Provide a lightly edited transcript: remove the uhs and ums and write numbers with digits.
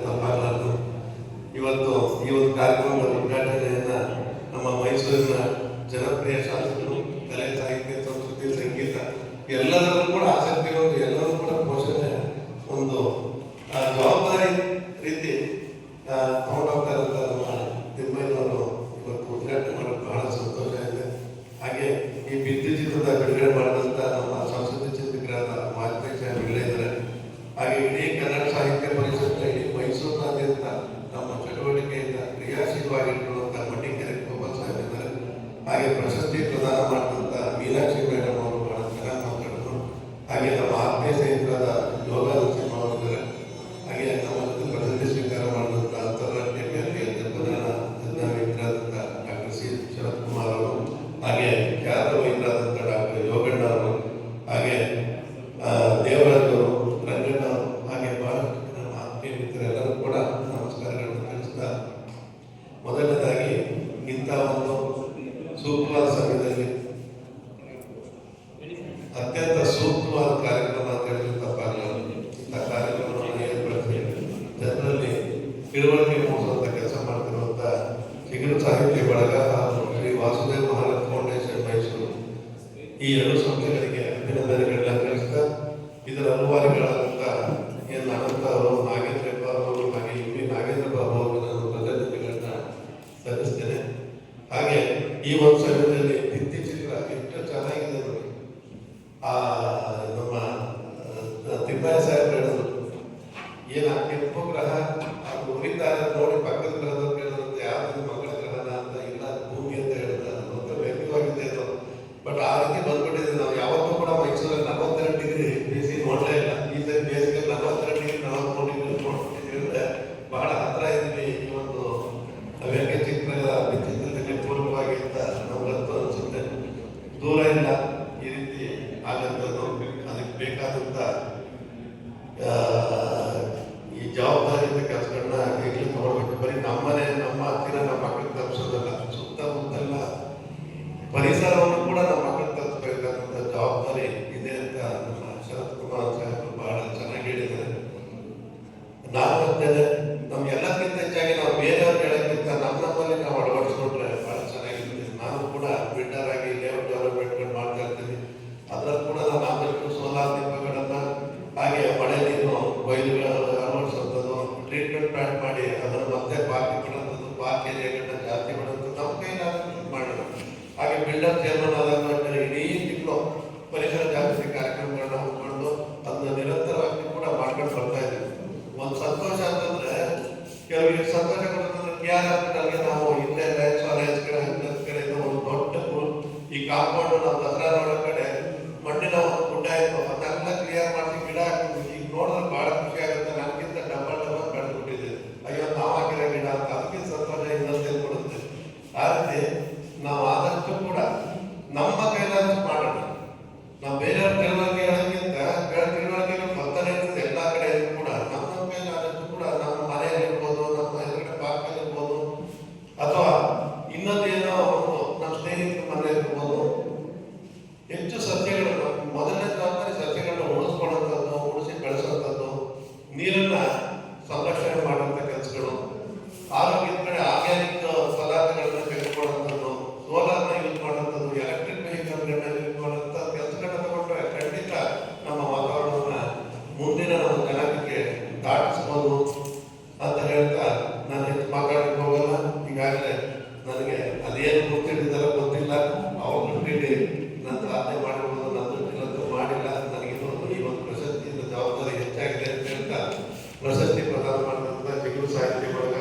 ತಪ್ಪಾಗಲಾರದು. ಇವತ್ತು ಈ ಒಂದು ಕಾರ್ಯಕ್ರಮದ ಉದ್ಘಾಟನೆಯನ್ನ ನಮ್ಮ ಮೈಸೂರಿನ ಜನಪ್ರಿಯ ಶಾಸಕರು, ಕಲೆ, ಸಾಹಿತ್ಯ, ಸಂಸ್ಕೃತಿ, ಸಂಗೀತ ಎಲ್ಲದರಲ್ಲೂ ಕೂಡ ಆಸಕ್ತಿ ಹೊಂದಿ ಎಲ್ಲರೂ ಕೂಡ ಪೋಷಣೆ ಒಂದು ಜವಾಬ್ದಾರಿ ರೀತಿ ತಗೊಂಡೋಗ್ತಾರಂತ ನಮ್ಮ ತಿಮ್ಮಯ್ಯನವರು ಇವತ್ತು ಉದ್ಘಾಟನೆ ಮಾಡೋದು ಬಹಳ ಸಂತೋಷ ಇದೆ. ಹಾಗೆ ಈ ಭಿತ್ತಿಚಿತ್ರದ ಬಿಡುಗಡೆ ಮಾಡಿದಂಥ ನಮ್ಮ ಸಂಸ್ಕೃತಿ ಚಿಂತಕರಾದ ಮಾಧ್ಯಕ್ಷ ಇದ್ದಾರೆ. ಹಾಗೆ ಇಡೀ ಕನ್ನಡ ಸಾಹಿತ್ಯ ಪರಿಷತ್ನ ಇಡೀ ಮೈಸೂರಿನಾದ್ಯಂತ ನಮ್ಮ ಚಟುವಟಿಕೆಯಿಂದ ಕ್ರಿಯಾಶೀಲವಾಗಿರುವಂಥ ಮಟ್ಟಿಕೆರೆ ಗೋಪಾಲ್ ಸಾಹೇಬ್ ಇದ್ದಾರೆ. ಹಾಗೆ ಪ್ರಶಸ್ತಿ ಪ್ರದಾನ ಮಾಡಿದಂಥ ಮೀನಾಕ್ಷಿ ಮೇಡಮ್ ಅವರು ಬಹಳ ಚೆನ್ನಾಗಿ ಮಾತಾಡಿದ್ರು. ಹಾಗೆ ನಮ್ಮ ಆತ್ಮೀಯ ಸ್ನೇಹಿತರಾದ ಯೋಗ ನರಸಿಂಹ ಅವರಿದ್ದಾರೆ. ಹಾಗೆ ನಮ್ಮ ಜೊತೆ ಪ್ರಶಸ್ತಿ ಸ್ವೀಕಾರ ಮಾಡಿದಂಥ ಅಂತಾರಾಷ್ಟ್ರೀಯ ಖ್ಯಾತಿಯ ತಜ್ಞರಾದಂಥ ಡಾಕ್ಟರ್ ಸಿ ಶರತ್ ಕುಮಾರ್ ಅವರು, ಹಾಗೆ ಖ್ಯಾತ ವೈದ್ಯರಾದಂಥ ಡಾಕ್ಟರ್ ಯೋಗಣ್ಣ ಅವರು, ಹಾಗೆ ದೇವರಾಜ್ ಅವರು, ರಂಗಣ್ಣ ಅವರು, ಹಾಗೆ ಬಹಳಷ್ಟು ನಮ್ಮ ಆತ್ಮೀಯ ಮಿತ್ರರೆಲ್ಲರೂ ಕೂಡ ನಮಸ್ಕಾರಗಳನ್ನು ತಿಳಿಸ್ತಾ, ಮೊದಲನೇದಾಗಿ ಇಂಥ ಒಂದು ಸೂಕ್ತವಾದ ಸಮಯದಲ್ಲಿ ಅತ್ಯಂತ ಸೂಕ್ತವಾದ ಕಾರ್ಯಕ್ರಮ ಅಂತ ಹೇಳಿದ್ರೆ ತಪ್ಪಾಗಲಾರದು. ಇಂಥ ಕಾರ್ಯಕ್ರಮವನ್ನು ಏರ್ಪಡಿಸಿ ಜನರಲ್ಲಿ ತಿಳುವಳಿಕೆ ಮೂಡಿಸುವಂಥ ಕೆಲಸ ಮಾಡ್ತಿರುವಂಥ ಚಿಗುರು ಸಾಹಿತ್ಯ ಬಳಗ ಹಾಗೂ ಶ್ರೀ ವಾಸುದೇವ ಮಹಾರಾಜ್ ಫೌಂಡೇಶನ್ ಮೈಸೂರು ಈ ಎರಡು ಸಂಸ್ಥೆಗಳಿಗೆ ಅಭಿನಂದನೆಗಳನ್ನ ತಿಳಿಸ್ತಾ, ಇದರ ಅನುವಾದಿಗಳಾದಂಥ ಎನ್ ಅನಂತ ಅವರು, ನಾಗೇಂದ್ರ ಬಾಬು ಅವರು, ಹಾಗೆ ಇವಿ ನಾಗೇಂದ್ರ ಬಾಬು ಅವರು ನಾನು ಕೃತಜ್ಞತೆಗಳನ್ನ ಸಲ್ಲಿಸ್ತೇನೆ. ಹಾಗೆ ಈ ಒಂದು ಸಮಯದಲ್ಲಿ ಭಿತ್ತಿಚಿತ್ರ ಎಷ್ಟು ಚೆನ್ನಾಗಿದೆ ನೋಡಿ. ನಮ್ಮ ತಿಮ್ಮಯ್ಯ ಸಾಹೇಬ್ ಹೇಳಿದ್ರು, ಏನು ಆ ಕೆಂಪು ಗ್ರಹ ಅದು ಉರಿತಾರೆ ನೋಡಿ ಪಕ್ಕದ ಗ್ರಹದವ್ರು ಹೇಳಿದಂತೆ ಯಾವ್ದು ಮಗಳ ಗ್ರಹನ ಅಂತ ಇಲ್ಲ, ಭೂಮಿ ಅಂತ ಹೇಳಿದ್ರೆ ಒಂದು ವ್ಯಕ್ತಿವಾಗಿದೆ ಅದು. ಬಟ್ ಆ ರೀತಿ ಬಂದ್ಬಿಟ್ಟಿದೆ. ನಾವು ಯಾವತ್ತೂ ಕೂಡ ಮೈಸೂರಲ್ಲಿ 42 ಡಿಗ್ರಿ ಬಿಸಿ ನೋಡಲೇ ಇಲ್ಲ. ಈ ಸರಿ ಬೇಸಿಗೆ 42 ಡಿಗ್ರಿ 43 ಡಿಗ್ರಿ ನೋಡ್ತಿದ್ರೆ ಬಹಳ ಹತ್ರ ಇದ್ವಿ. ಈ ಒಂದು ವ್ಯಂಗ್ಯ ಚಿತ್ರದ ಚಿತ್ರದಲ್ಲಿ ಪೂರ್ವವಾಗಿ ಅಂತ ನಮ್ಗಂತೂ ಅನಿಸುತ್ತೆ. ದೂರ ಇಲ್ಲ ಈ ರೀತಿ ಆಗಂಥದ್ದು. ಅದಕ್ಕೆ ಬೇಕಾದಂಥ ಈ ಜವಾಬ್ದಾರಿಯಿಂದ ಕೆಲಸಗಳನ್ನ ಈಗಲೂ ತಗೊಳ್ಬೇಕು. ಬರೀ ನಮ್ಮನೆ ನಮ್ಮ ಹತ್ತಿರ ನಮ್ಮ ಮಕ್ಕಳಿಗೆ ತಪ್ಪಿಸೋದಲ್ಲ, ಸುತ್ತಮುತ್ತಲ ಪರಿಸರವನ್ನು ಕೂಡ ನಮ್ಮ ಮಕ್ಕಳಿಗೆ ತಪ್ಪಿಸಬೇಕಾದಂಥ ಜವಾಬ್ದಾರಿ ಇದೆ ಅಂತ ನಮ್ಮ ಶರತ್ ಕುಮಾರ್ ಸಾಹೇಬರು ಬಹಳ ಚೆನ್ನಾಗಿ ಹೇಳಿದ್ದಾರೆ. ನಾನು ಅಂತೇನೆ ನಮ್ಗೆಲ್ಲಕ್ಕಿಂತ ಹೆಚ್ಚಾಗಿ ನಾವು ಬೇರೆಯವ್ರು ಹೇಳೋಕ್ಕಿಂತ ನಮ್ಮಲ್ಲಿ ನಾವು ಅಳವಡಿಸ್ಕೊಂಡ್ರೆ ಬಹಳ ಚೆನ್ನಾಗಿರ್ತದೆ. ನಾನು ಕೂಡ ಬಿಲ್ಡರ್ ಆಗಿ ಲೇಔಟ್ ಡೆವಲಪ್ಮೆಂಟ್ಗಳು ಮಾಡ್ತಾ ಇರ್ತೀನಿ. ಅದರಲ್ಲಿ ಕೂಡ ನಾನು ಆದಷ್ಟು ಸೋಲಾರ್ ದೀಪಗಳನ್ನು, ಹಾಗೆ ಮಳೆ ನೀರು ಬಯಲುಗಳು ಅಳವಡಿಸುವಂಥದ್ದು, ಟ್ರೀಟ್ಮೆಂಟ್ ಪ್ಲಾಂಟ್ ಮಾಡಿ ಅದನ್ನು ಮತ್ತೆ ಪಾರ್ಕ್ ಬಿಡುವಂಥದ್ದು, ಪಾರ್ಕ್ ಏರಿಯಾಗಳನ್ನ ಜಾಸ್ತಿ ಮಾಡುವಂಥದ್ದು ನಮ್ಮ ಕೈಲಾದಷ್ಟು ಮಾಡೋಣ. ಹಾಗೆ ಬಿಲ್ಡರ್ ಚೇರ್ಮನ್ ಆದಾಗ ಇಡೀ ತಿಂಗಳು ಪರಿಸರ ಜಾಗೃತಿ ಕಾರ್ಯಕ್ರಮಗಳನ್ನ ಹಮ್ಮಿಕೊಂಡು ಅದನ್ನ ನಿರಂತರವಾಗಿ ಕೂಡ ಮಾಡ್ಕೊಂಡು ಬರ್ತಾ ಇದ್ದೀವಿ. ಒಂದು ಸಂತೋಷ ಅಂತಂದ್ರೆ, ಕೆಲವರಿಗೆ ಸಂತೋಷ ಕೊಡುತ್ತಂದ್ರೆ KRF ನಾವು ಹಿಂದೆ ಕಡೆ ಒಂದು ದೊಡ್ಡ ಈ ಕಾಂಪೌಂಡ್ ನಾವು ದಸರಾ ನೋಡೋ ಕಡೆ ಮಣ್ಣಿನ ಒಂದು ಗುಡ್ಡ ಇತ್ತು, ಅದನ್ನೆಲ್ಲ ಕ್ಲಿಯರ್ ಮಾಡಿ ಗಿಡ ಹಾಕಿದ್ವಿ. ಈಗ ನೋಡಿದ್ರೆ ಬಹಳ ಖುಷಿ ಆಗುತ್ತೆ. ನಮ್ಗಿಂತ ಡಬಲ್ ಬೆಳೆದ್ಬಿಟ್ಟಿದೆ. ಅಯ್ಯೋ ನಾವು ಹಾಕಿರೋ ಗಿಡ ಅಂತ ಅದಕ್ಕಿಂತ ಸಂತೋಷ ಇನ್ನೊಂದು ಕೊಡುತ್ತೆ. ಆ ರೀತಿ ನಾವು ಆದಷ್ಟು ಕೂಡ ನಮ್ಮ ಕೈಲಾದಷ್ಟು ಮಾಡೋಣ. ನಾವು ಬೇರೆಯವ್ರ ತಿಳುವಳಿಕೆ ಹೇಳೋಕ್ಕಿಂತ ತಿಳುವಳಿಕೆ ಬರ್ತಾನೆ ಇರ್ತದೆ ಎಲ್ಲ ಕಡೆ ಕೂಡ. ನಮ್ಮ ಕೈಲಾದಷ್ಟು ಕೂಡ ನಮ್ಮ ಮನೆಯಲ್ಲಿ ಇರ್ಬೋದು, ನಮ್ಮ ಎದುರುಗಡೆ ಪಾರ್ಕಲ್ಲಿ ಇರ್ಬೋದು, ಅಥವಾ ಇನ್ನೊಂದೇನೋ ಒಂದು ನಮ್ಮ ಸ್ನೇಹಿತರ ಮನೆ ಇರ್ಬೋದು, ಹೆಚ್ಚು ಸಸ್ಯಗಳನ್ನು, ಮೊದಲನೇ ಜವಾಬ್ದಾರಿ ಸಸ್ಯಗಳನ್ನ ಉಳಿಸ್ಕೊಳ್ಳುವಂಥದ್ದು, ಉಳಿಸಿ ಬೆಳೆಸುವಂಥದ್ದು, ನೀರನ್ನ ಸಂರಕ್ಷಣೆ ಮಾಡುವಂಥ ಕೆಲಸಗಳು, ಆರೋಗ್ಯದ ಕಡೆ ಆರ್ಗ್ಯಾನಿಕ್ ಪದಾರ್ಥಗಳನ್ನ ತೆಗೆದುಕೊಳ್ಳುವಂಥದ್ದು, ಸೋಲಾರ್ನ ಯೂಸ್ ಮಾಡುವಂಥದ್ದು, ಎಲೆಕ್ಟ್ರಿಕ್ ವೆಹಿಕಲ್ಗಳನ್ನ ಯೂಸ್ ಮಾಡುವಂಥ ಕೆಲಸಗಳನ್ನ ತಗೊಂಡ್ರೆ ಖಂಡಿತ ನಮ್ಮ ವಾತಾವರಣವನ್ನ ಮುಂದಿನ ನಮ್ಮ ಜನಾಂಗಕ್ಕೆ ದಾಟಿಸ್ಬೋದು ಅಂತ ಹೇಳ್ತಾ ನಾನು ಹೆಚ್ಚು ಮಾತಾಡಕ್ಕೆ ಹೋಗಲ್ಲ. ಈಗಾಗಲೇ ನನಗೆ ಅದೇನು ಗೊತ್ತಿದ್ದಾರೋ ಗೊತ್ತಿಲ್ಲ, ಅವ್ರ ದೃಷ್ಟಿಯಲ್ಲಿ ನನ್ನ ಸಾಧನೆ ಮಾಡಿರ್ಬೋದು, ನನ್ನ ದೃಷ್ಟಿಲಂತೂ ಮಾಡಿಲ್ಲ. ನನಗಿನ್ನೂ ಈ ಒಂದು ಪ್ರಶಸ್ತಿಯಿಂದ ಜವಾಬ್ದಾರಿ ಹೆಚ್ಚಾಗಿದೆ ಅಂತ ಹೇಳ್ತಾ ಪ್ರಶಸ್ತಿ ಪ್ರದಾನ ಮಾಡಿದಂಥ ಚಿಗುರು ಸಾಹಿತ್ಯ ಬಳಗ